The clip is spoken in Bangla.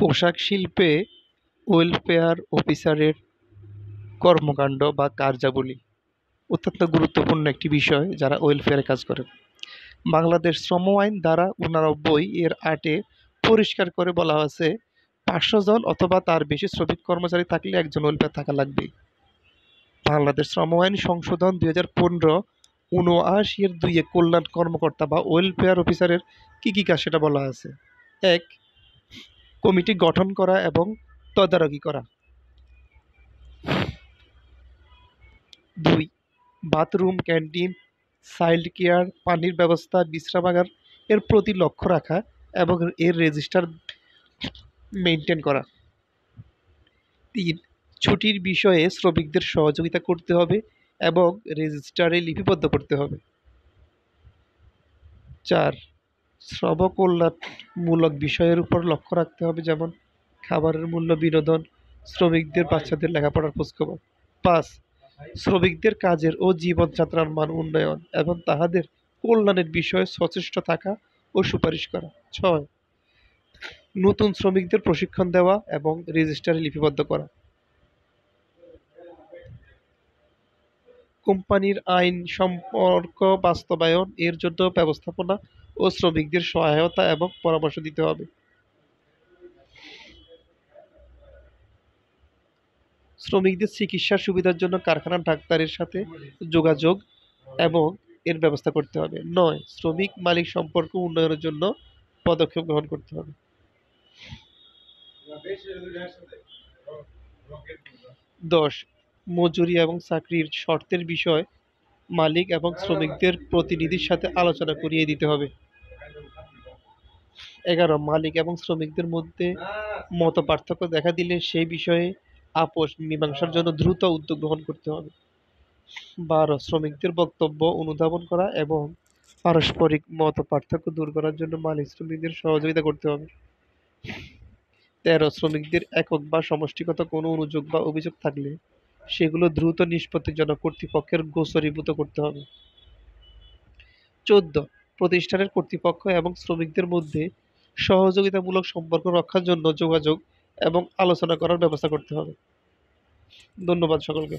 পোশাক শিল্পে ওয়েলফেয়ার অফিসারের কর্মকাণ্ড বা কার্যাবলী অত্যন্ত গুরুত্বপূর্ণ একটি বিষয় যারা ওয়েলফেয়ারে কাজ করে। বাংলাদেশ শ্রম আইন ধারা 89 এর 8-এ পরিষ্কার করে বলা হয়েছে 500 জন অথবা তার বেশি শ্রমিক কর্মচারী থাকলে একজন ওয়েলফেয়ার থাকা লাগবে। বাংলাদেশ শ্রম আইন সংশোধন 2015 79 এর 2-এ কল্যাণ কর্মকর্তা বা ওয়েলফেয়ার অফিসারের কি কাজ সেটা বলা আছে। 1. কমিটি গঠন করা এবং তদারকি করা। 2. বাথরুম, ক্যান্টিন, চাইল্ড কেয়ার, পানির ব্যবস্থা, বিশ্রামাগার এর প্রতি লক্ষ্য রাখা এবং এর রেজিস্টার মেইনটেইন করা। 3. ছুটির বিষয়ে শ্রমিকদের সহযোগিতা করতে হবে এবং রেজিস্টারে লিপিবদ্ধ করতে হবে। 4. শ্রম কল্যাণমূলক বিষয়ের উপর লক্ষ্য রাখতে হবে, যেমন খাবারের মূল্য, বিনোদন, শ্রমিকদের বাচ্চাদের লেখাপড়ার খোঁজখবর। 5. শ্রমিকদের কাজের ও জীবনযাত্রার মান উন্নয়ন এবং তাহাদের কল্যাণের বিষয়ে সচেষ্ট থাকা ও সুপারিশ করা। 6. নতুন শ্রমিকদের প্রশিক্ষণ দেওয়া এবং রেজিস্টারে লিপিবদ্ধ করা। কোম্পানির আইন সম্পর্ক বাস্তবায়ন এর জন্য ব্যবস্থাপনা ও শ্রমিকদের সহায়তা এবং পরামর্শ দিতে হবে। শ্রমিকদের চিকিৎসার সুবিধার জন্য কারখানার ডাক্তারের সাথে যোগাযোগ এবং এর ব্যবস্থা করতে হবে। 9. শ্রমিক মালিক সম্পর্ক উন্নয়নের জন্য পদক্ষেপ গ্রহণ করতে হবে। 10. মজুরি এবং চাকরির শর্তের বিষয় মালিক এবং শ্রমিকদের প্রতিনিধির সাথে আলোচনা করিয়ে দিতে হবে। 11. মালিক এবং শ্রমিকদের মধ্যে মতপার্থক্য দেখা দিলে সেই বিষয়ে আপোষ মীমাংসার জন্য দ্রুত উদ্যোগ গ্রহণ করতে হবে। 12. শ্রমিকদের বক্তব্য অনুধাবন করা এবং পারস্পরিক মতপার্থক্য দূর করার জন্য মালিক শ্রমিকদের সহযোগিতা করতে হবে। 13. শ্রমিকদের একক বা সমষ্টিগত কোনো অনুযোগ বা অভিযোগ থাকলে সেগুলো দ্রুত নিষ্পত্তির জন্য কর্তৃপক্ষের গোচরীভূত করতে হবে। 14. প্রতিষ্ঠানের কর্তৃপক্ষ এবং শ্রমিকদের মধ্যে সহযোগিতামূলক সম্পর্ক রক্ষার জন্য যোগাযোগ এবং আলোচনা করার ব্যবস্থা করতে হবে। ধন্যবাদ সকলকে।